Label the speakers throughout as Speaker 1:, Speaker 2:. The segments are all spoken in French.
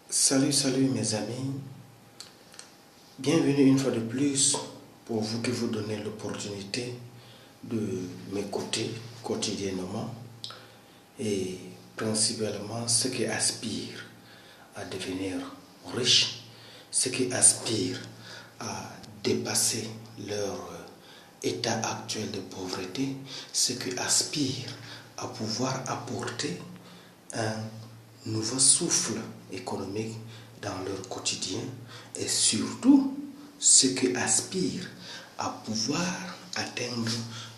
Speaker 1: Salut mes amis, bienvenue une fois de plus pour vous qui vous donnez l'opportunité de m'écouter quotidiennement et principalement ceux qui aspirent à devenir riches, ceux qui aspirent à dépasser leur état actuel de pauvreté, ceux qui aspirent à pouvoir apporter un nouveau souffle économique dans leur quotidien et surtout ceux qui aspirent à pouvoir atteindre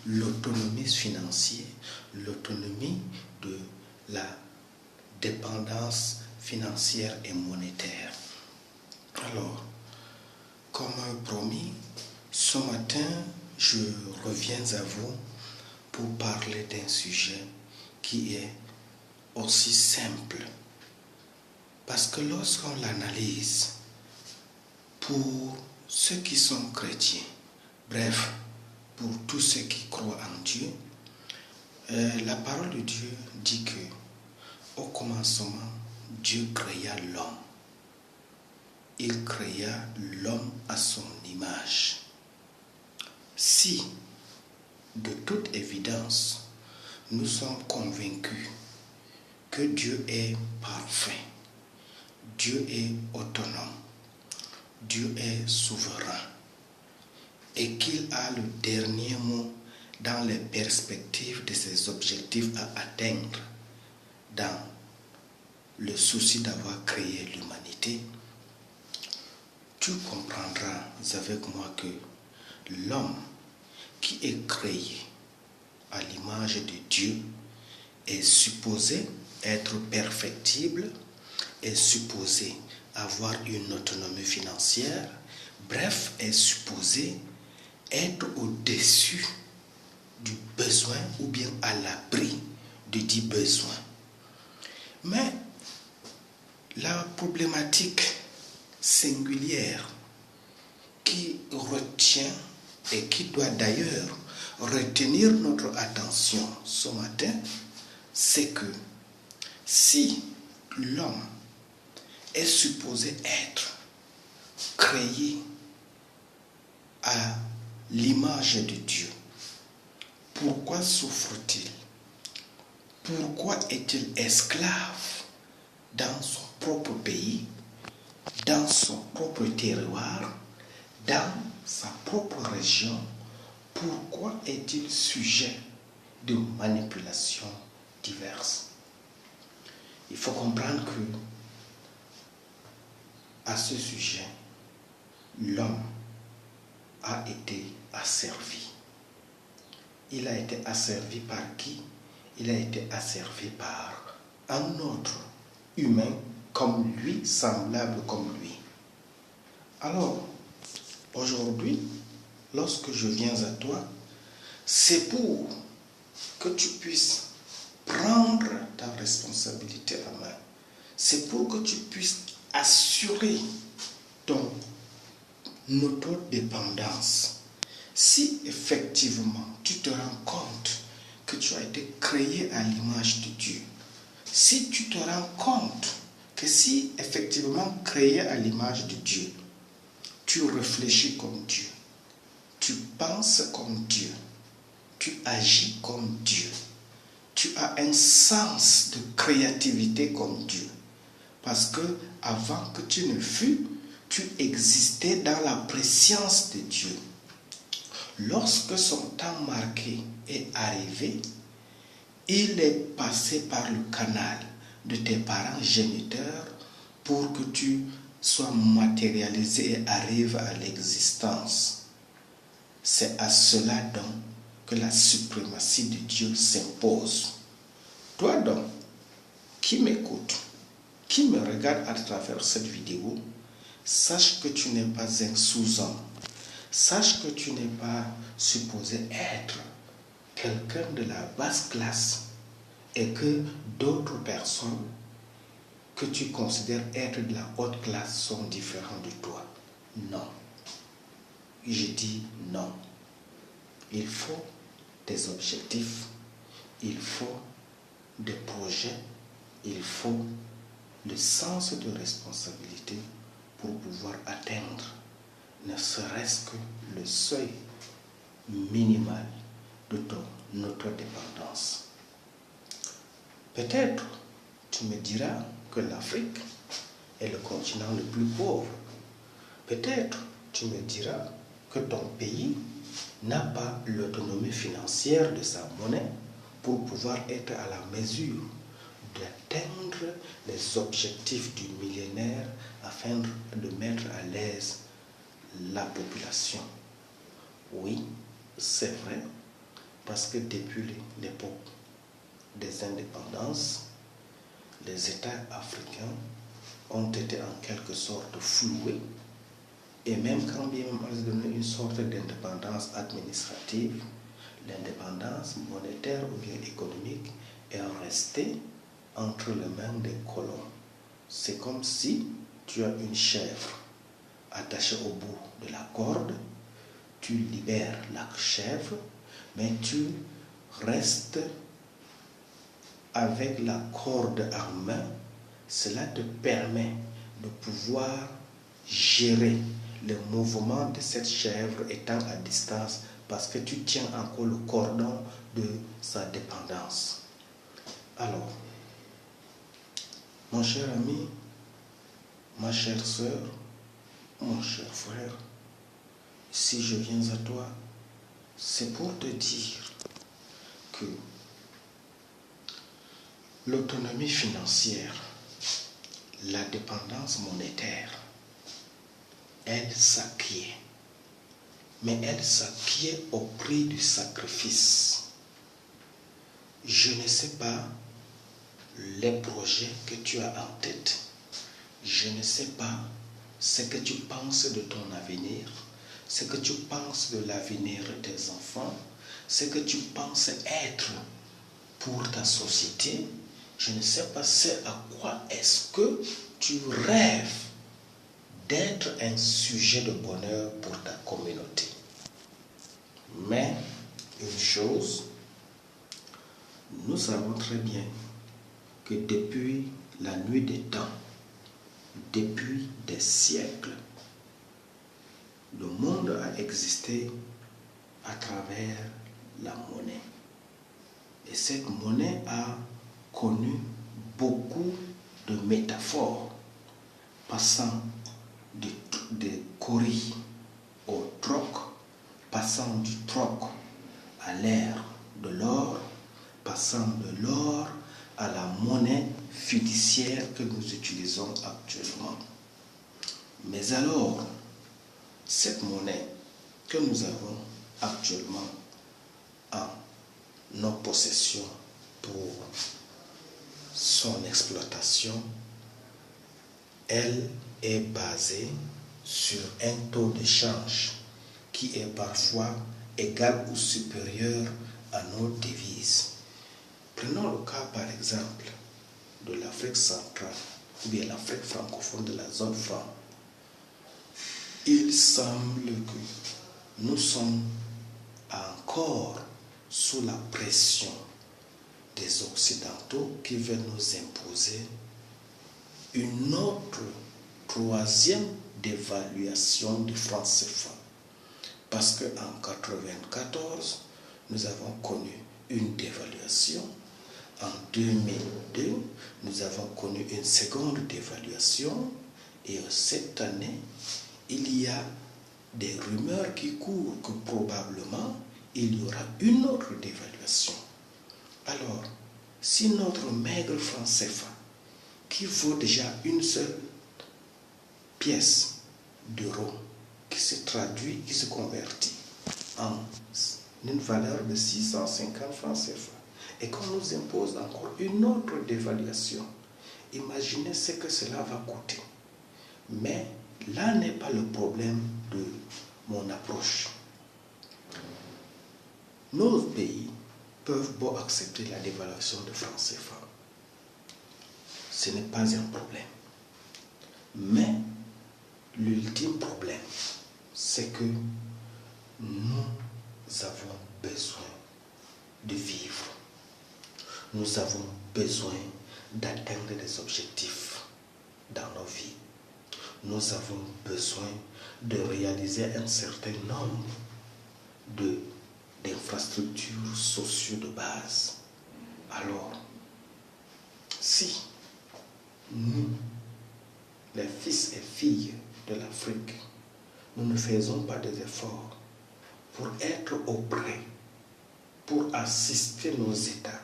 Speaker 1: l'autonomie financière, l'autonomie de la dépendance financière et monétaire. Alors, comme promis, ce matin, je reviens à vous pour parler d'un sujet qui est aussi simple. Parce que lorsqu'on l'analyse, pour ceux qui sont chrétiens, bref, pour tous ceux qui croient en Dieu, la parole de Dieu dit que au commencement, Dieu créa l'homme. Il créa l'homme à son image. Si, de toute évidence, nous sommes convaincus que Dieu est parfait, Dieu est autonome, Dieu est souverain et qu'il a le dernier mot dans les perspectives de ses objectifs à atteindre dans le souci d'avoir créé l'humanité, tu comprendras avec moi que l'homme qui est créé à l'image de Dieu est supposé être perfectible, est supposé avoir une autonomie financière, bref, est supposé être au-dessus du besoin ou bien à l'abri de 10 besoins. Mais la problématique singulière qui retient et qui doit d'ailleurs retenir notre attention ce matin, c'est que si l'homme est supposé être créé à l'image de Dieu, pourquoi souffre-t-il? Pourquoi est-il esclave dans son propre pays, dans son propre terroir, dans sa propre région? Pourquoi est-il sujet de manipulations diverses? Il faut comprendre que à ce sujet, l'homme a été asservi. Il a été asservi par qui? Il a été asservi par un autre humain comme lui, semblable comme lui. Alors, aujourd'hui, lorsque je viens à toi, c'est pour que tu puisses prendre ta responsabilité en main. C'est pour que tu puisses assurer ton autodépendance. Si effectivement tu te rends compte que tu as été créé à l'image de Dieu, si tu te rends compte que si effectivement créé à l'image de Dieu, tu réfléchis comme Dieu, tu penses comme Dieu, tu agis comme Dieu, tu as un sens de créativité comme Dieu. Parce que avant que tu ne fûs, tu existais dans la préscience de Dieu. Lorsque son temps marqué est arrivé, il est passé par le canal de tes parents géniteurs pour que tu sois matérialisé et arrives à l'existence. C'est à cela donc que la suprématie de Dieu s'impose. Toi donc, qui m'écoute, qui me regarde à travers cette vidéo, sache que tu n'es pas un sous-homme. Sache que tu n'es pas supposé être quelqu'un de la basse classe et que d'autres personnes que tu considères être de la haute classe sont différents de toi. Non. Je dis non. Il faut des objectifs, il faut des projets, il faut le sens de responsabilité pour pouvoir atteindre ne serait-ce que le seuil minimal de notre dépendance. Peut-être tu me diras que l'Afrique est le continent le plus pauvre. Peut-être tu me diras que ton pays n'a pas l'autonomie financière de sa monnaie pour pouvoir être à la mesure d'atteindre les objectifs du millénaire afin de mettre à l'aise la population. Oui, c'est vrai, parce que depuis l'époque des indépendances, les États africains ont été en quelque sorte floués, et même quand bien même ils ont donné une sorte d'indépendance administrative, l'indépendance monétaire ou bien économique est restée entre les mains des colons. C'est comme si tu as une chèvre attachée au bout de la corde, tu libères la chèvre, mais tu restes avec la corde en main. Cela te permet de pouvoir gérer le mouvement de cette chèvre étant à distance parce que tu tiens encore le cordon de sa dépendance. Alors, mon cher ami, ma chère sœur, mon cher frère, si je viens à toi, c'est pour te dire que l'autonomie financière, la dépendance monétaire, elle s'acquiert. Mais elle s'acquiert au prix du sacrifice. Je ne sais pas les projets que tu as en tête. Je ne sais pas ce que tu penses de ton avenir, ce que tu penses de l'avenir de tes enfants, ce que tu penses être pour ta société. Je ne sais pas ce à quoi est-ce que tu rêves d'être un sujet de bonheur pour ta communauté. Mais une chose, nous savons très bien que depuis la nuit des temps, depuis des siècles, le monde a existé à travers la monnaie. Et cette monnaie a connu beaucoup de métaphores, passant des coris au troc, passant du troc à l'ère de l'or, passant de l'or à la monnaie fiduciaire que nous utilisons actuellement. Mais alors, cette monnaie que nous avons actuellement en nos possessions pour son exploitation, elle est basée sur un taux de change qui est parfois égal ou supérieur à nos devises. Prenons le cas par exemple de l'Afrique centrale ou bien l'Afrique francophone de la zone franc. Il semble que nous sommes encore sous la pression des Occidentaux qui veulent nous imposer une autre troisième dévaluation du franc CFA. Parce qu'en 1994, nous avons connu une dévaluation. En 2002, nous avons connu une seconde dévaluation. Et cette année, il y a des rumeurs qui courent que probablement il y aura une autre dévaluation. Alors, si notre maigre franc CFA, qui vaut déjà une seule pièce d'euro, qui se traduit, qui se convertit en une valeur de 650 francs CFA, et qu'on nous impose encore une autre dévaluation, imaginez ce que cela va coûter. Mais là n'est pas le problème de mon approche. Nos pays peuvent beau accepter la dévaluation de franc CFA. Ce n'est pas un problème. Mais l'ultime problème, c'est que nous avons besoin de vivre. Nous avons besoin d'atteindre des objectifs. nos vies. Nous avons besoin de réaliser un certain nombre d'infrastructures sociales de base. Alors, si nous, les fils et filles de l'Afrique, nous ne faisons pas des efforts pour être auprès, pour assister nos États,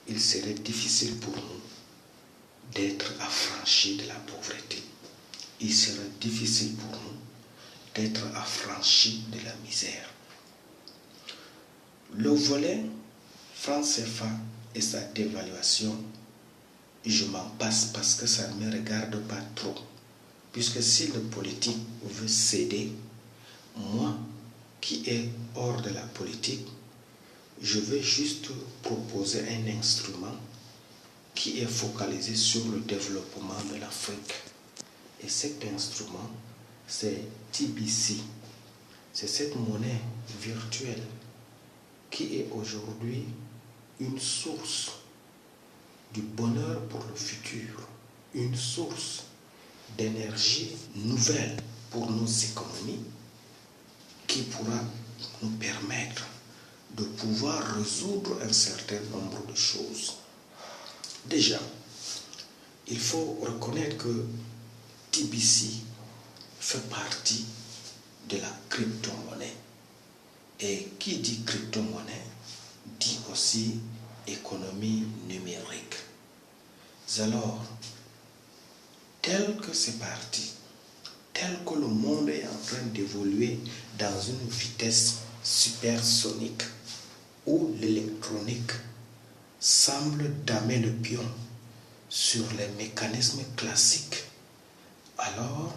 Speaker 1: il serait difficile pour nous d'être affranchis de la pauvreté. Il serait difficile pour nous d'être affranchis de la misère. Le volet franc CFA et sa dévaluation, je m'en passe parce que ça ne me regarde pas trop. Puisque si le politique veut céder, moi qui est hors de la politique, je vais juste proposer un instrument qui est focalisé sur le développement de l'Afrique. Et cet instrument, c'est TBC. C'est cette monnaie virtuelle qui est aujourd'hui une source du bonheur pour le futur, une source d'énergie nouvelle pour nos économies qui pourra nous permettre de pouvoir résoudre un certain nombre de choses. Déjà, il faut reconnaître que TBC fait partie de la crypto-monnaie. Et qui dit crypto-monnaie dit aussi économie numérique. Alors, tel que c'est parti, tel que le monde est en train d'évoluer dans une vitesse supersonique, où l'électronique semble damer le pion sur les mécanismes classiques, alors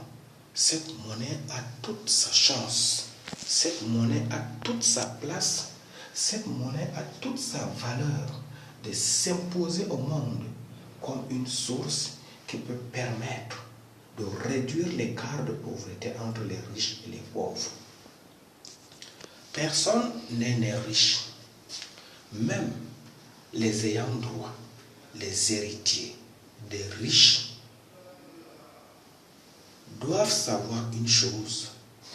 Speaker 1: cette monnaie a toute sa chance, cette monnaie a toute sa place, cette monnaie a toute sa valeur de s'imposer au monde comme une source qui peut permettre de réduire l'écart de pauvreté entre les riches et les pauvres. Personne n'est né riche. Même les ayants droit, les héritiers des riches doivent savoir une chose,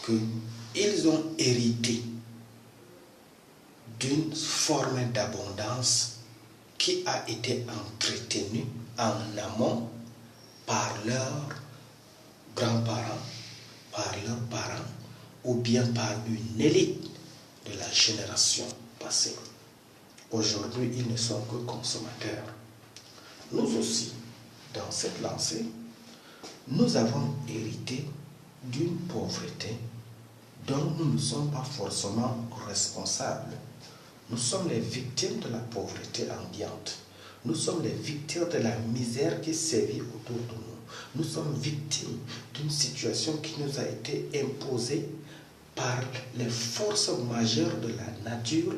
Speaker 1: qu'ils ont hérité d'une forme d'abondance qui a été entretenue en amont par leurs grands-parents, par leurs parents, ou bien par une élite de la génération passée. Aujourd'hui, ils ne sont que consommateurs. Nous aussi, dans cette lancée, nous avons hérité d'une pauvreté dont nous ne sommes pas forcément responsables. Nous sommes les victimes de la pauvreté ambiante. Nous sommes les victimes de la misère qui sévit autour de nous. Nous sommes victimes d'une situation qui nous a été imposée par les forces majeures de la nature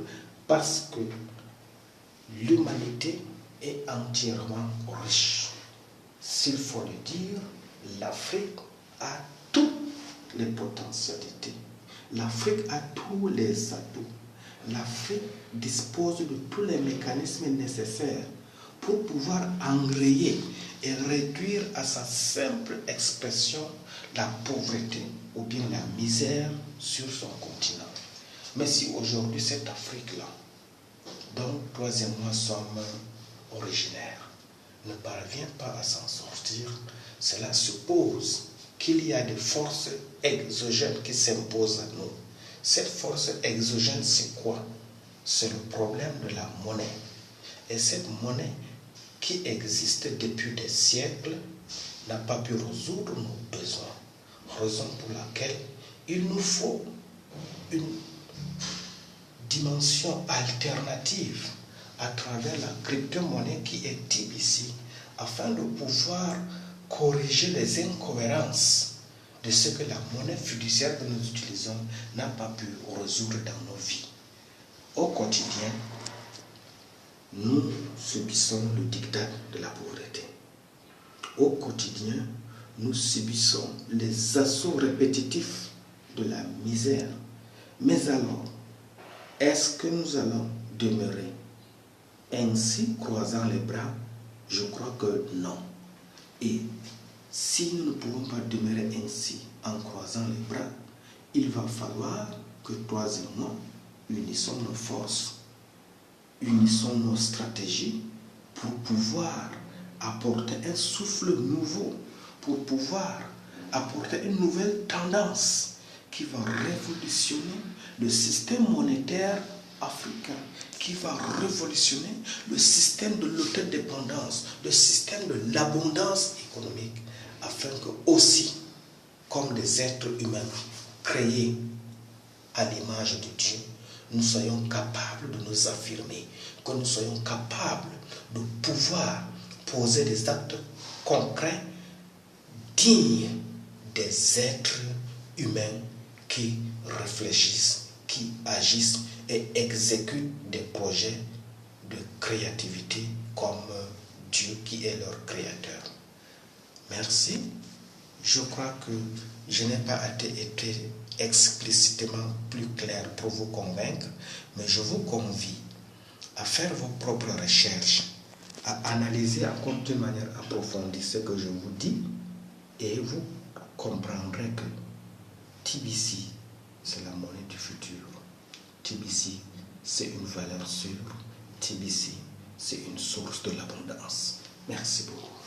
Speaker 1: parce que l'humanité est entièrement riche. S'il faut le dire, l'Afrique a toutes les potentialités. L'Afrique a tous les atouts. L'Afrique dispose de tous les mécanismes nécessaires pour pouvoir enrayer et réduire à sa simple expression la pauvreté ou bien la misère sur son continent. Mais si aujourd'hui cette Afrique-là, dont toi et moi sommes originaires, ne parvient pas à s'en sortir, cela suppose qu'il y a des forces exogènes qui s'imposent à nous. Cette force exogène, c'est quoi? C'est le problème de la monnaie. Et cette monnaie qui existe depuis des siècles n'a pas pu résoudre nos besoins. Raison pour laquelle il nous faut une dimension alternative à travers la crypto-monnaie qui est TBC, afin de pouvoir corriger les incohérences de ce que la monnaie fiduciaire que nous utilisons n'a pas pu résoudre dans nos vies. Au quotidien, nous subissons le diktat de la pauvreté. Au quotidien, nous subissons les assauts répétitifs de la misère. Mais alors, est-ce que nous allons demeurer ainsi, croisant les bras? Je crois que non. Et Si nous ne pouvons pas demeurer ainsi en croisant les bras, il va falloir que toi et moi unissons nos forces, unissons nos stratégies pour pouvoir apporter un souffle nouveau, pour pouvoir apporter une nouvelle tendance qui va révolutionner le système monétaire africain, qui va révolutionner le système de l'autodépendance, le système de l'abondance économique, afin que aussi, comme des êtres humains créés à l'image de Dieu, nous soyons capables de nous affirmer, que nous soyons capables de pouvoir poser des actes concrets, dignes des êtres humains qui réfléchissent, qui agissent et exécutent des projets de créativité comme Dieu qui est leur créateur. Merci. Je crois que je n'ai pas été explicitement plus clair pour vous convaincre, mais je vous convie à faire vos propres recherches, à analyser encore de manière approfondie ce que je vous dis, et vous comprendrez que TBC, c'est la monnaie du futur. TBC, c'est une valeur sûre. TBC, c'est une source de l'abondance. Merci beaucoup.